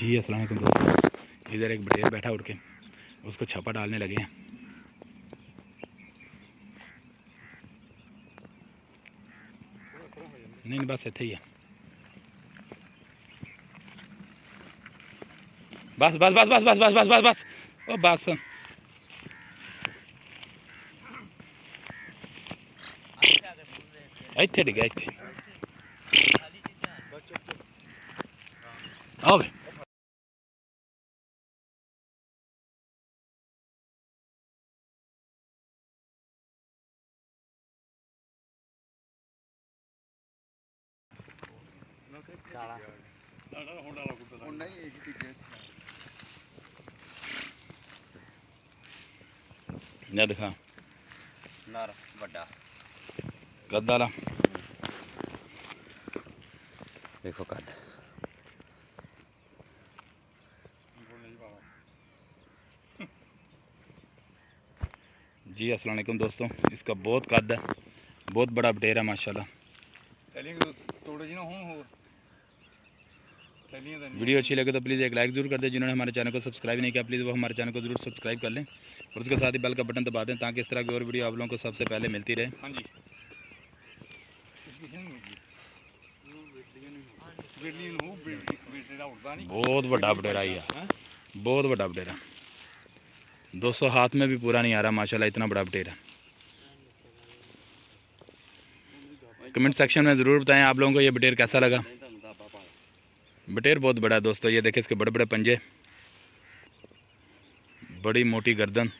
जी अस्सलाम वालेकुम दोस्तों, इधर एक बटेर बैठा उठ के उसको छापा डालने लगे हैं। नहीं बस इतना ही है। बस बस बस बस बस बस बस बस बस ओ बस इतने डिगे इतने आओ भाई। ना दिखा नर बड़ा कद वाला देखो कद जी अस्सलाम वालेकुम दोस्तों, इसका बहुत कद है, बहुत बड़ा बटेर है माशाल्लाह। वीडियो अच्छी लगे तो प्लीज़ एक लाइक ज़रूर कर दें। जिन्होंने हमारे चैनल को सब्सक्राइब नहीं किया प्लीज़ वो हमारे चैनल को ज़रूर सब्सक्राइब कर लें और उसके साथ ही बेल का बटन दबा दें ताकि इस तरह की और वीडियो आप लोगों को सबसे पहले मिलती रहे। हाँ जी, बहुत बड़ा बटेरा है, बहुत बड़ा बटेरा। 200 हाथ में भी पूरा नहीं आ रहा माशाल्लाह, इतना बड़ा बटेरा। कमेंट सेक्शन में ज़रूर बताएं आप लोगों को ये बटेर कैसा लगा। बटेर बहुत बड़ा है दोस्तों, ये देखें इसके बड़े बड़े पंजे, बड़ी मोटी गर्दन।